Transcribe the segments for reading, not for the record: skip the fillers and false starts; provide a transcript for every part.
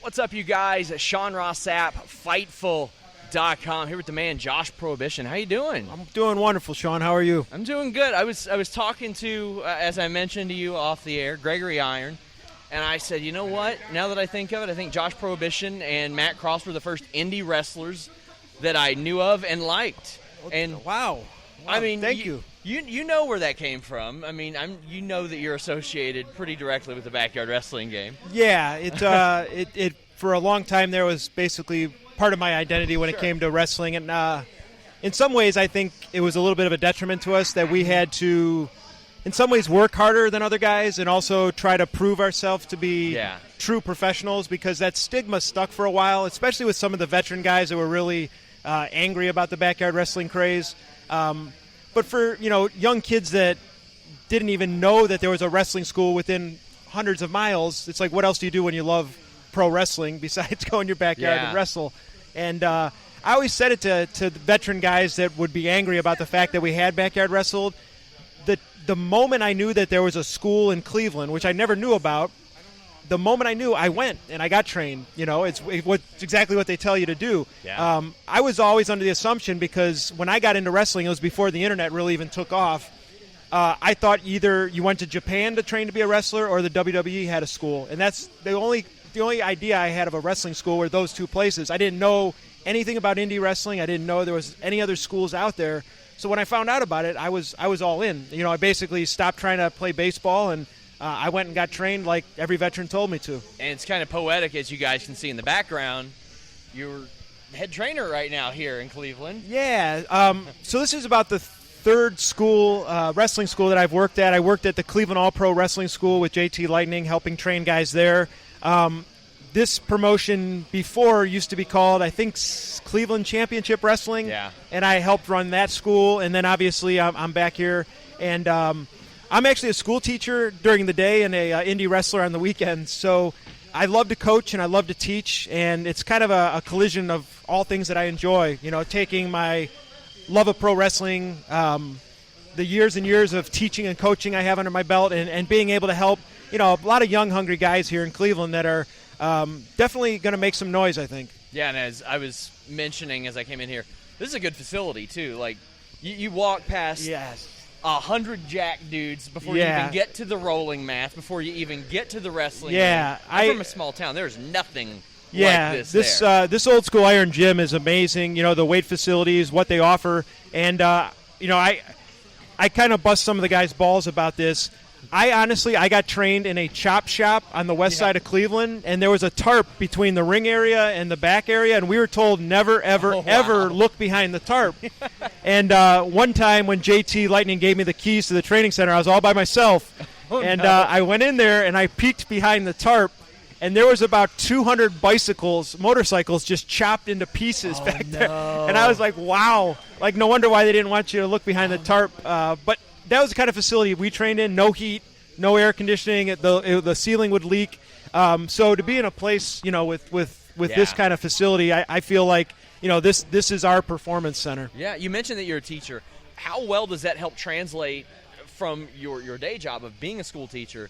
What's up, you guys? Sean Ross Sapp, Fightful.com, here with the man Josh Prohibition. How you doing? I'm doing wonderful, Sean. How are you? I'm doing good. I was talking to, as I mentioned to you off the air, Gregory Iron, and I said, you know what? Now that I think of it, I think Josh Prohibition and Matt Cross were the first indie wrestlers that I knew of and liked. And wow. I mean, thank you. You know where that came from. I mean, you know that you're associated pretty directly with the backyard wrestling game. Yeah, it for a long time there was basically part of my identity when it came to wrestling, and in some ways I think it was a little bit of a detriment to us that we had to, in some ways, work harder than other guys and also try to prove ourselves to be true professionals, because that stigma stuck for a while, especially with some of the veteran guys that were really angry about the backyard wrestling craze. But for young kids that didn't even know that there was a wrestling school within hundreds of miles, it's like, what else do you do when you love pro wrestling besides go in your backyard and wrestle? And I always said it to the veteran guys that would be angry about the fact that we had backyard wrestled. The moment I knew that there was a school in Cleveland, which I never knew about, the moment I knew, I went and I got trained. It's exactly what they tell you to do. Yeah. I was always under the assumption, because when I got into wrestling, it was before the internet really even took off. I thought either you went to Japan to train to be a wrestler or the WWE had a school, and that's the only idea I had of a wrestling school were those two places. I didn't know anything about indie wrestling. I didn't know there was any other schools out there. So when I found out about it, I was all in. I basically stopped trying to play baseball, and I went and got trained like every veteran told me to. And it's kind of poetic, as you guys can see in the background. You're head trainer right now here in Cleveland. Yeah. So this is about the third school, wrestling school that I've worked at. I worked at the Cleveland All-Pro Wrestling School with JT Lightning, helping train guys there. This promotion before used to be called, I think, Cleveland Championship Wrestling. Yeah. And I helped run that school. And then obviously I'm back here. And I'm actually a school teacher during the day and a indie wrestler on the weekends. So I love to coach and I love to teach. And it's kind of a collision of all things that I enjoy. Taking my love of pro wrestling, the years and years of teaching and coaching I have under my belt, and being able to help a lot of young, hungry guys here in Cleveland that are definitely going to make some noise, I think. Yeah, and as I was mentioning as I came in here, this is a good facility, too. Like, you walk past 100 jack dudes before you even get to the rolling mat, before you even get to the wrestling ring. I'm from a small town. There's nothing like this there. This old school Iron Gym is amazing. The weight facilities, what they offer. And, I kind of bust some of the guys' balls about this. I got trained in a chop shop on the west side of Cleveland, and there was a tarp between the ring area and the back area, and we were told never, ever, ever look behind the tarp. And one time when JT Lightning gave me the keys to the training center, I was all by myself, I went in there and I peeked behind the tarp, and there was about 200 motorcycles just chopped into pieces back there. And I was like, wow. Like, no wonder why they didn't want you to look behind the tarp. But that was the kind of facility we trained in. No heat, no air conditioning. The ceiling would leak. So to be in a place, with this kind of facility, I feel like, this is our performance center. Yeah, you mentioned that you're a teacher. How well does that help translate from your day job of being a school teacher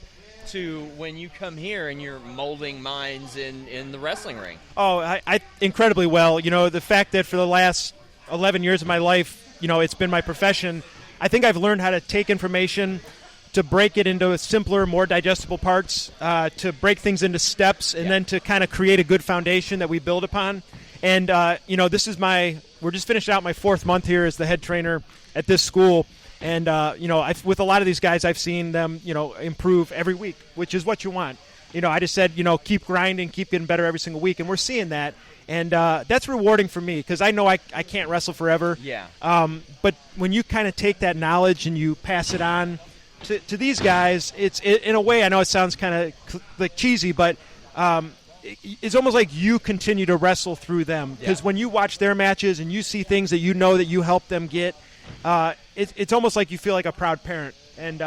to when you come here and you're molding minds in the wrestling ring? Oh, I incredibly well. The fact that for the last 11 years of my life, it's been my profession, I think I've learned how to take information, to break it into simpler, more digestible parts, to break things into steps, and then to kind of create a good foundation that we build upon. And, this is we're just finishing out my 4th month here as the head trainer at this school. And, with a lot of these guys, I've seen them, improve every week, which is what you want. I just said, keep grinding, keep getting better every single week. And we're seeing that. And that's rewarding for me, because I know I can't wrestle forever. Yeah. But when you kind of take that knowledge and you pass it on to these guys, in a way, I know it sounds kind of like cheesy, but it's almost like you continue to wrestle through them. Because when you watch their matches and you see things that that you help them get, it's almost like you feel like a proud parent. And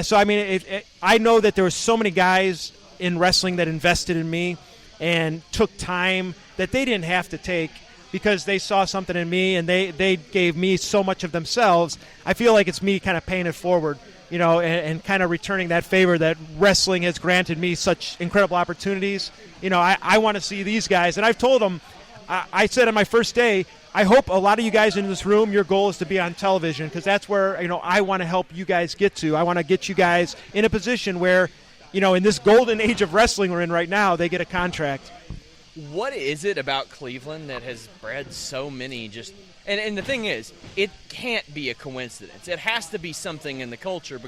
so I mean, I know that there were so many guys in wrestling that invested in me and took time that they didn't have to take. because they saw something in me and they gave me so much of themselves. I feel like it's me kind of paying it forward, and kind of returning that favor that wrestling has granted me such incredible opportunities. I want to see these guys. And I've told them, I said on my first day, I hope a lot of you guys in this room, your goal is to be on television, because that's where, I want to help you guys get to. I want to get you guys in a position where, in this golden age of wrestling we're in right now, they get a contract. What is it about Cleveland that has bred so many and the thing is, it can't be a coincidence. It has to be something in the culture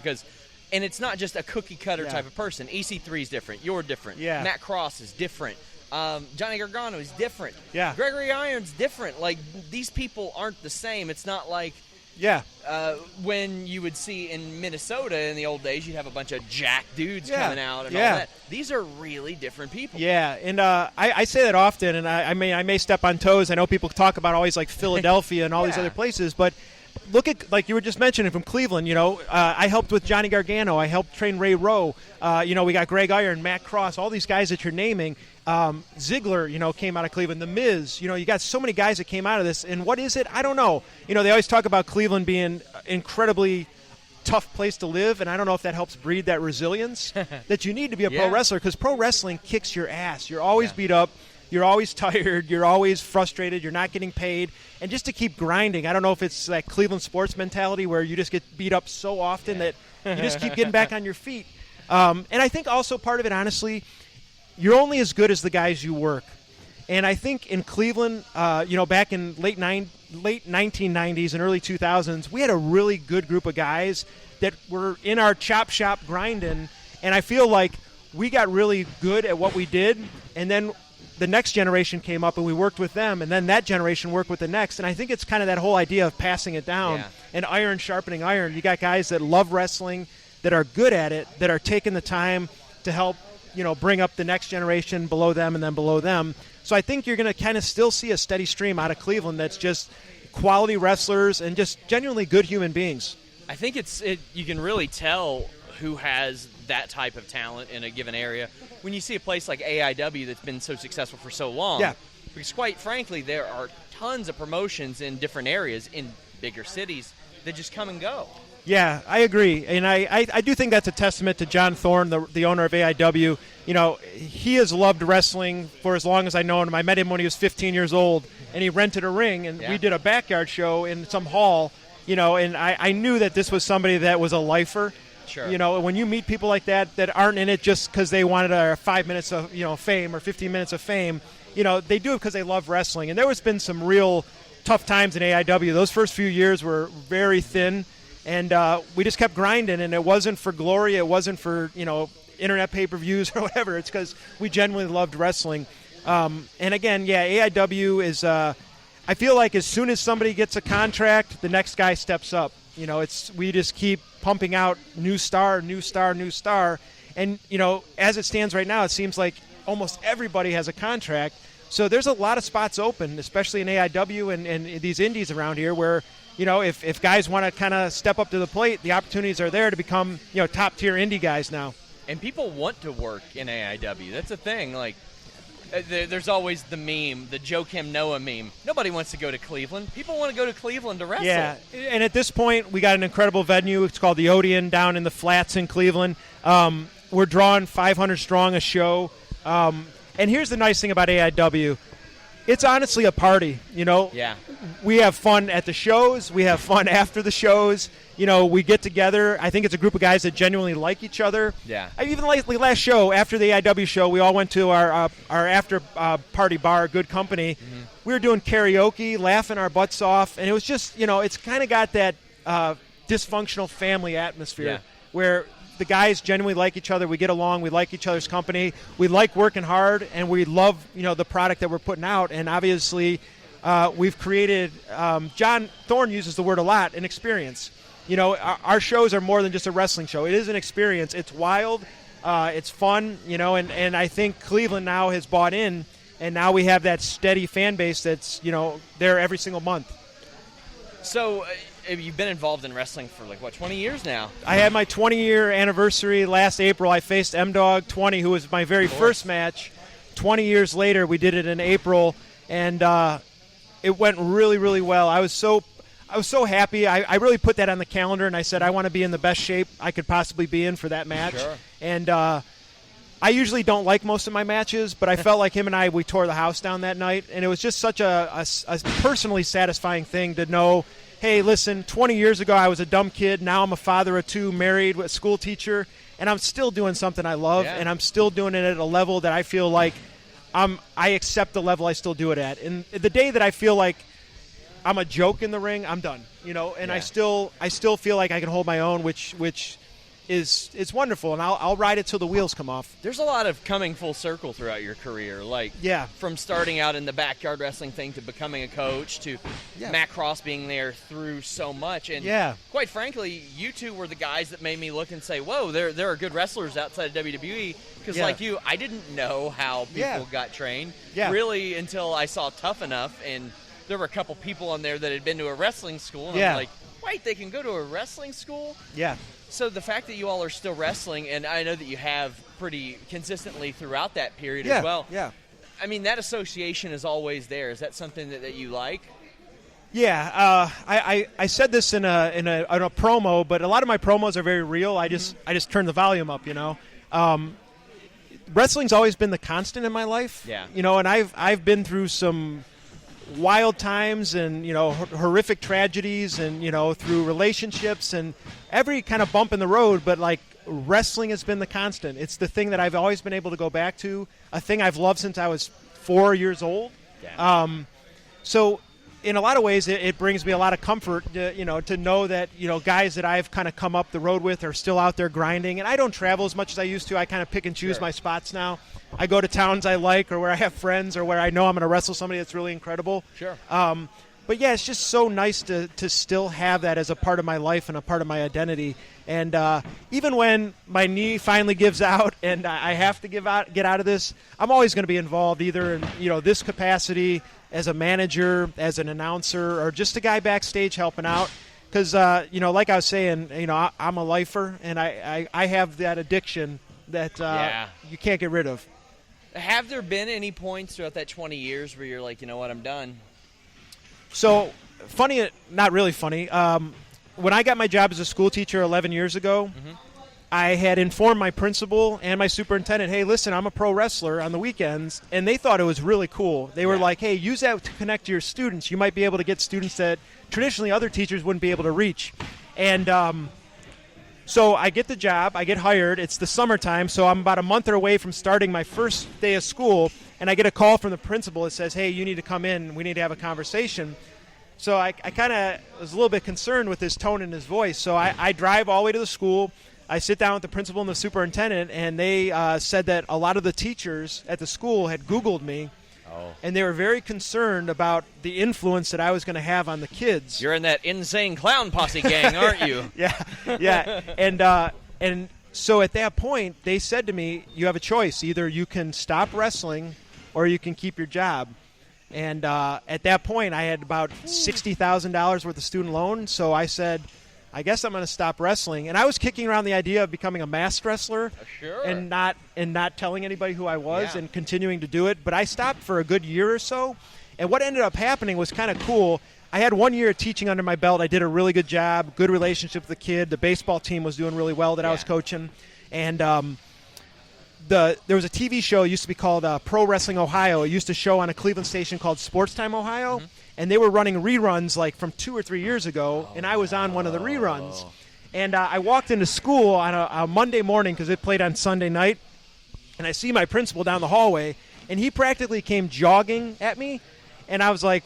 and it's not just a cookie-cutter type of person. EC3 is different. You're different. Yeah. Matt Cross is different. Johnny Gargano is different. Yeah. Gregory Iron's different. Like, these people aren't the same. It's not like when you would see in Minnesota in the old days, you'd have a bunch of jack dudes coming out and all that. These are really different people. Yeah, and I say that often, and I may step on toes. I know people talk about always like Philadelphia and all these other places, but look at, like you were just mentioning, from Cleveland. I helped with Johnny Gargano. I helped train Ray Rowe. We got Greg Iron, Matt Cross, all these guys that you're naming. Ziggler, came out of Cleveland. The Miz, you got so many guys that came out of this. And what is it? I don't know. They always talk about Cleveland being incredibly tough place to live, and I don't know if that helps breed that resilience that you need to be a pro wrestler, because pro wrestling kicks your ass. You're always beat up. You're always tired. You're always frustrated. You're not getting paid. And just to keep grinding, I don't know if it's that Cleveland sports mentality where you just get beat up so often that you just keep getting back on your feet. And I think also part of it, honestly, you're only as good as the guys you work. And I think in Cleveland, back in late 1990s and early 2000s, we had a really good group of guys that were in our chop shop grinding. And I feel like we got really good at what we did. And then the next generation came up and we worked with them. And then that generation worked with the next. And I think it's kind of that whole idea of passing it down and iron sharpening iron. You got guys that love wrestling, that are good at it, that are taking the time to help bring up the next generation below them and then below them. So I think you're going to kind of still see a steady stream out of Cleveland that's just quality wrestlers and just genuinely good human beings. I think you can really tell who has that type of talent in a given area when you see a place like AIW that's been so successful for so long. Yeah. Because quite frankly, there are tons of promotions in different areas in bigger cities that just come and go. Yeah, I agree. And I do think that's a testament to John Thorne, the owner of AIW. He has loved wrestling for as long as I know him. I met him when he was 15 years old, and he rented a ring, and we did a backyard show in some hall, and I knew that this was somebody that was a lifer. Sure. When you meet people like that aren't in it just because they wanted 5 minutes of fame or 15 minutes of fame, they do it because they love wrestling. And there has been some real tough times in AIW. Those first few years were very thin. And we just kept grinding, and it wasn't for glory. It wasn't for, internet pay-per-views or whatever. It's because we genuinely loved wrestling. And again, AIW is I feel like as soon as somebody gets a contract, the next guy steps up. We just keep pumping out new star. And, as it stands right now, it seems like almost everybody has a contract. So there's a lot of spots open, especially in AIW and these indies around here where – if guys want to kind of step up to the plate, the opportunities are there to become, top-tier indie guys now. And people want to work in AIW. That's a thing. Like, there's always the meme, the Joe Kim Noah meme. Nobody wants to go to Cleveland. People want to go to Cleveland to wrestle. Yeah, and at this point, we got an incredible venue. It's called the Odeon down in the Flats in Cleveland. We're drawing 500 strong a show. And here's the nice thing about AIW. It's honestly a party, Yeah. We have fun at the shows. We have fun after the shows. We get together. I think it's a group of guys that genuinely like each other. Yeah. Even like the last show, after the AIW show, we all went to our after party bar, Good Company. Mm-hmm. We were doing karaoke, laughing our butts off, and it was just, it's kind of got that dysfunctional family atmosphere where the guys genuinely like each other. We get along. We like each other's company. We like working hard, and we love, the product that we're putting out. And obviously, we've created. John Thorne uses the word a lot, an experience. Our shows are more than just a wrestling show. It is an experience. It's wild. It's fun. And I think Cleveland now has bought in, and now we have that steady fan base that's there every single month. So. You've been involved in wrestling for 20 years now? I had my 20-year anniversary last April. I faced M-Dogg 20, who was my very first match. 20 years later, we did it in April, and it went really, really well. I was so happy. I really put that on the calendar, and I said I want to be in the best shape I could possibly be in for that match. Sure. And I usually don't like most of my matches, but I felt like him and we tore the house down that night, and it was just such a personally satisfying thing to know, hey, listen, 20 years ago I was a dumb kid. Now I'm a father of 2, married, a school teacher, and I'm still doing something I love, and I'm still doing it at a level that I feel like I accept the level I still do it at. And the day that I feel like I'm a joke in the ring, I'm done. And I still feel like I can hold my own, which is wonderful, and I'll ride it till the wheels come off. There's a lot of coming full circle throughout your career, from starting out in the backyard wrestling thing to becoming a coach to Matt Cross being there through so much. And quite frankly, you two were the guys that made me look and say, whoa, there are good wrestlers outside of WWE, because like you, I didn't know how people got trained really until I saw Tough Enough, and there were a couple people on there that had been to a wrestling school, and I'm like, wait, they can go to a wrestling school? Yeah. So the fact that you all are still wrestling, and I know that you have pretty consistently throughout that period as well. Yeah. I mean, that association is always there. Is that something that you like? Yeah. I said this in a promo, but a lot of my promos are very real. I just turn the volume up. Wrestling's always been the constant in my life. Yeah. And I've been through some wild times and horrific tragedies and through relationships and every kind of bump in the road, but like wrestling has been the constant. It's the thing that I've always been able to go back to, a thing I've loved since I was 4 years old. So in a lot of ways it brings me a lot of comfort to know that guys that I've kind of come up the road with are still out there grinding, and I don't travel as much as I used to. I kind of pick and choose my spots now. I go to towns I like, or where I have friends, or where I know I'm going to wrestle somebody that's really incredible. Sure. But yeah, it's just so nice to still have that as a part of my life and a part of my identity. And even when my knee finally gives out and I have to get out of this, I'm always going to be involved, either in this capacity as a manager, as an announcer, or just a guy backstage helping out. Because like I was saying, I'm a lifer, and I have that addiction that you can't get rid of. Have there been any points throughout that 20 years where you're like, you know what, I'm done? So, funny, not really funny. When I got my job as a school teacher 11 years ago, I had informed my principal and my superintendent, hey, listen, I'm a pro wrestler on the weekends, and they thought it was really cool. They were like, hey, use that to connect to your students. You might be able to get students that traditionally other teachers wouldn't be able to reach. And so I get the job, I get hired, it's the summertime, so I'm about a month away from starting my first day of school, and I get a call from the principal that says, hey, you need to come in, we need to have a conversation. So I kind of was a little bit concerned with his tone and his voice, so I drive all the way to the school, I sit down with the principal and the superintendent, and they said that a lot of the teachers at the school had Googled me, and they were very concerned about the influence that I was going to have on the kids. You're in that insane clown posse gang, aren't you? Yeah. And so at that point, they said to me, you have a choice. Either you can stop wrestling or you can keep your job. And at that point, I had about $60,000 worth of student loan, so I said, I guess I'm going to stop wrestling. And I was kicking around the idea of becoming a masked wrestler and not telling anybody who I was and continuing to do it. But I stopped for a good year or so. And what ended up happening was kind of cool. I had 1 year of teaching under my belt. I did a really good job, good relationship with the kid. The baseball team was doing really well that I was coaching. And there was a TV show, it used to be called Pro Wrestling Ohio. It used to show on a Cleveland station called Sports Time Ohio. And they were running reruns like from 2 or 3 years ago, and I was on one of the reruns. And I walked into school on a Monday morning because it played on Sunday night, and I see my principal down the hallway, and he practically came jogging at me, and I was like,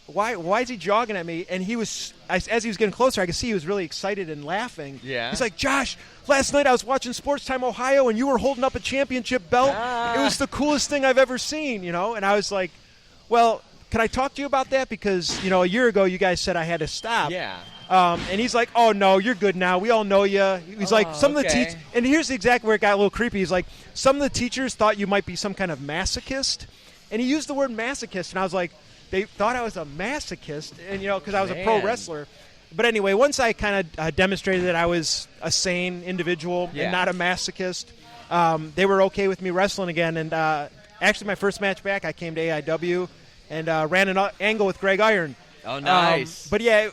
why is he jogging at me? And he was, as he was getting closer, I could see he was really excited and laughing. Yeah. He's like, Josh, last night I was watching Sports Time Ohio, and you were holding up a championship belt. It was the coolest thing I've ever seen, And I was like, well, can I talk to you about that? Because, a year ago you guys said I had to stop. Yeah. And he's like, oh, no, you're good now. We all know you. He's like, some of the teachers, and here's exactly where it got a little creepy. He's like, some of the teachers thought you might be some kind of masochist. And he used the word masochist, and I was like, they thought I was a masochist, and because I was a pro wrestler. But anyway, once I kind of demonstrated that I was a sane individual and not a masochist, they were okay with me wrestling again. And actually, my first match back, I came to AIW, and ran an angle with Greg Iron. Oh, nice. But yeah,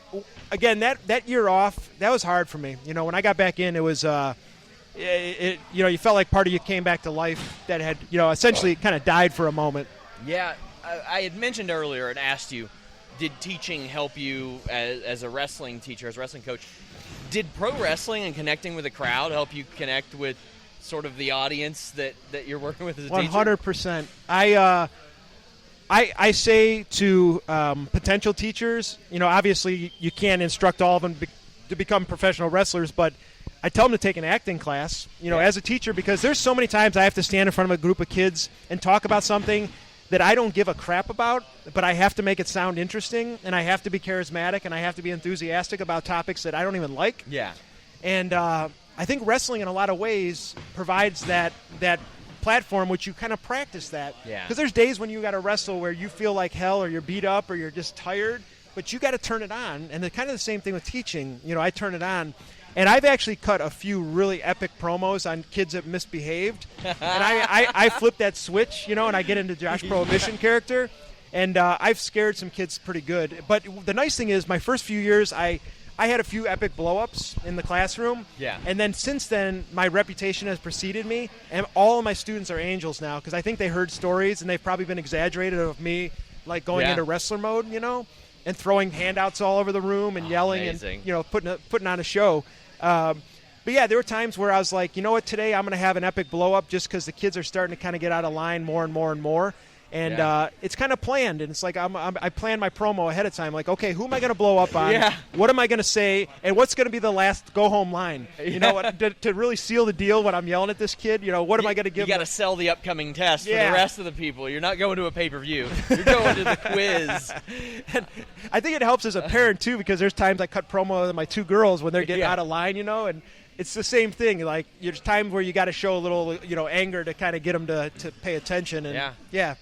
again, that year off, that was hard for me. When I got back in, it was, you felt like part of you came back to life that had, essentially kind of died for a moment. Yeah, I had mentioned earlier and asked you, did teaching help you as a wrestling teacher, as a wrestling coach? Did pro wrestling and connecting with a crowd help you connect with sort of the audience that you're working with as a teacher? 100%. I say to potential teachers, obviously you can't instruct all of them to become professional wrestlers, but I tell them to take an acting class, as a teacher, because there's so many times I have to stand in front of a group of kids and talk about something that I don't give a crap about, but I have to make it sound interesting, and I have to be charismatic, and I have to be enthusiastic about topics that I don't even like. Yeah. And I think wrestling in a lot of ways provides that platform which you kind of practice that. Yeah. Because there's days when you got to wrestle where you feel like hell or you're beat up or you're just tired, but you got to turn it on. And kind of the same thing with teaching. I turn it on. And I've actually cut a few really epic promos on kids that misbehaved. And I flip that switch, and I get into Josh Prohibition character. And I've scared some kids pretty good. But the nice thing is my first few years, I had a few epic blow-ups in the classroom. Yeah. And then since then, my reputation has preceded me. And all of my students are angels now because I think they heard stories, and they've probably been exaggerated of me, like going into wrestler mode, and throwing handouts all over the room and yelling Amazing. and, putting on a show. But yeah, there were times where I was like, you know what, today I'm going to have an epic blow-up just because the kids are starting to kind of get out of line more and more and more. And it's kind of planned, and it's like I plan my promo ahead of time. Like, okay, who am I going to blow up on? Yeah. What am I going to say? And what's going to be the last go-home line? To really seal the deal when I'm yelling at this kid, what am I going to give You got to sell the upcoming test for the rest of the people. You're not going to a pay-per-view. You're going to the quiz. And I think it helps as a parent, too, because there's times I cut promo with my two girls when they're getting out of line, and it's the same thing. Like, there's times where you got to show a little, anger to kind of get them to pay attention. And yeah.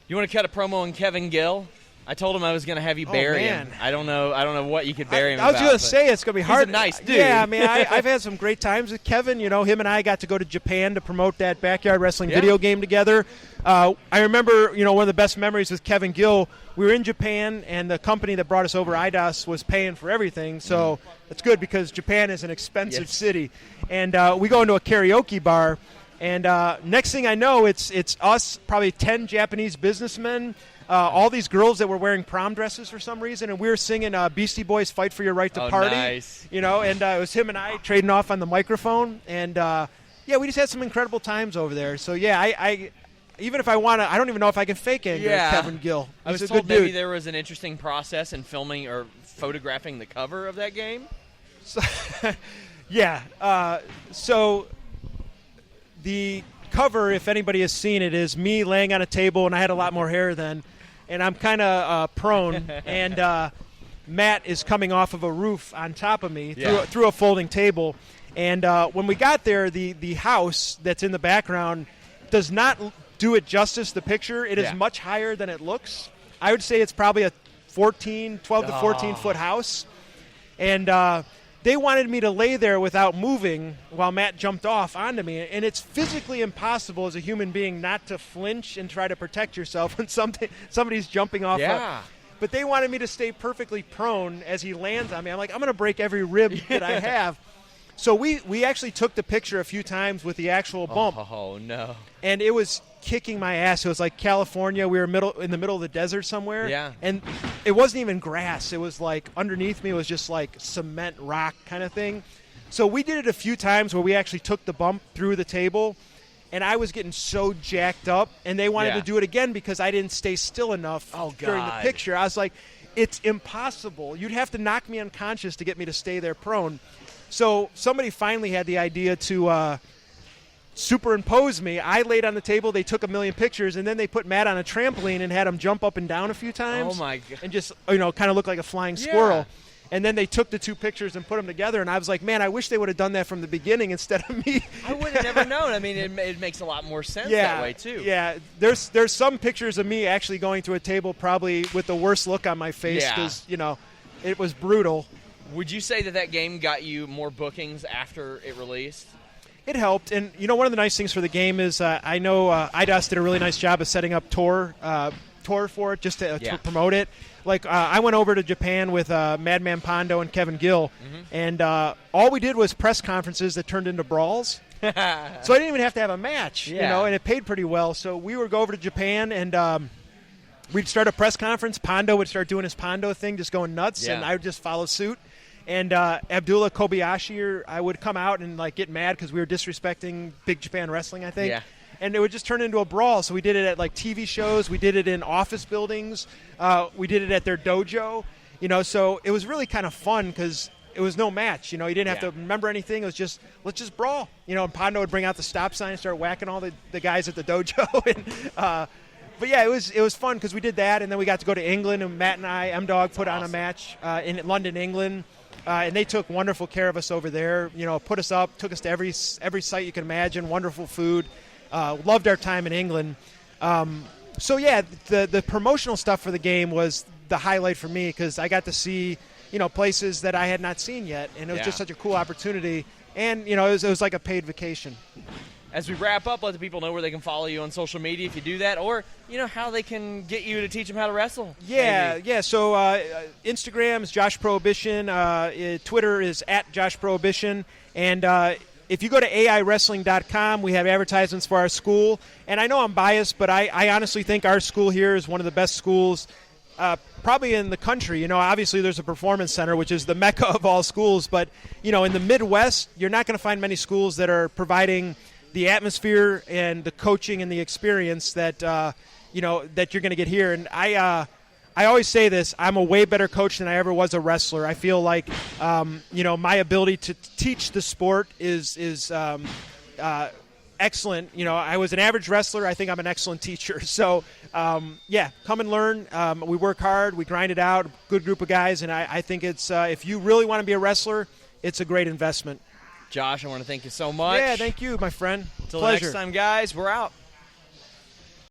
You want to cut a promo on Kevin Gill? I told him I was going to have you bury him. I don't know what you could bury him I was about, going to say it's going to be hard. He's a nice dude. Yeah, I mean, I've had some great times with Kevin. Him and I got to go to Japan to promote that Backyard Wrestling video game together. I remember, one of the best memories with Kevin Gill, we were in Japan, and the company that brought us over, IDOS, was paying for everything. So it's good because Japan is an expensive city. And we go into a karaoke bar. And next thing I know, it's us, probably 10 Japanese businessmen, all these girls that were wearing prom dresses for some reason, and we were singing Beastie Boys' "Fight for Your Right to Party." Nice. And it was him and I trading off on the microphone, and we just had some incredible times over there. So I even if I want to, I don't even know if I can fake anger at Kevin Gill. I was told maybe there was an interesting process in filming or photographing the cover of that game. So the cover, if anybody has seen it, is me laying on a table, and I had a lot more hair then, and I'm kind of prone, and Matt is coming off of a roof on top of me through a folding table. And when we got there, the house that's in the background does not do it justice, the picture. It is much higher than it looks. I would say it's probably a 12 to 14-foot house. And they wanted me to lay there without moving while Matt jumped off onto me. And it's physically impossible as a human being not to flinch and try to protect yourself when somebody's jumping off. But they wanted me to stay perfectly prone as he lands on me. I'm like, I'm going to break every rib that I have. So we actually took the picture a few times with the actual bump. Oh, no. And it was kicking my ass. It was like California. We were in the middle of the desert somewhere. Yeah. And it wasn't even grass. It was like underneath me was just like cement rock kind of thing. So we did it a few times where we actually took the bump through the table. And I was getting so jacked up. And they wanted to do it again because I didn't stay still enough during the picture. I was like, it's impossible. You'd have to knock me unconscious to get me to stay there prone. So somebody finally had the idea to superimpose me. I laid on the table. They took a million pictures, and then they put Matt on a trampoline and had him jump up and down a few times. Oh, my God. And just, kind of look like a flying squirrel. And then they took the two pictures and put them together, and I was like, man, I wish they would have done that from the beginning instead of me. I would have never known. I mean, it makes a lot more sense that way, too. Yeah, there's some pictures of me actually going to a table probably with the worst look on my face because, it was brutal. Would you say that game got you more bookings after it released? It helped. And, one of the nice things for the game is I know IDOS did a really nice job of setting up tour tour for it just to promote it. Like I went over to Japan with Madman Pondo and Kevin Gill, and all we did was press conferences that turned into brawls. So I didn't even have to have a match, and it paid pretty well. So we would go over to Japan and we'd start a press conference. Pondo would start doing his Pondo thing, just going nuts, and I would just follow suit. And Abdullah Kobayashi, I would come out and like get mad because we were disrespecting Big Japan Wrestling, I think. Yeah. And it would just turn into a brawl. So we did it at like TV shows. We did it in office buildings. We did it at their dojo. So it was really kind of fun because it was no match. You didn't have to remember anything. It was just, let's just brawl. And Pondo would bring out the stop sign and start whacking all the guys at the dojo. But yeah, it was fun because we did that, and then we got to go to England, and Matt and I, M-Dogg, put on a match in London, England. And they took wonderful care of us over there. Put us up, took us to every site you can imagine. Wonderful food. Loved our time in England. So yeah, the promotional stuff for the game was the highlight for me because I got to see places that I had not seen yet, and it was just such a cool opportunity. And it was like a paid vacation. As we wrap up, let the people know where they can follow you on social media if you do that, or how they can get you to teach them how to wrestle. Yeah. So Instagram is Josh Prohibition. Twitter is @JoshProhibition. And if you go to AIWrestling.com, we have advertisements for our school. And I know I'm biased, but I honestly think our school here is one of the best schools probably in the country. Obviously there's a performance center, which is the mecca of all schools. But, in the Midwest, you're not going to find many schools that are providing the atmosphere and the coaching and the experience that that you're going to get here. And I always say this: I'm a way better coach than I ever was a wrestler. I feel like my ability to teach the sport is excellent. I was an average wrestler. I think I'm an excellent teacher. So come and learn. We work hard. We grind it out. Good group of guys, and I think it's if you really want to be a wrestler, it's a great investment. Josh, I want to thank you so much. Yeah, thank you, my friend. Until next time, guys, we're out.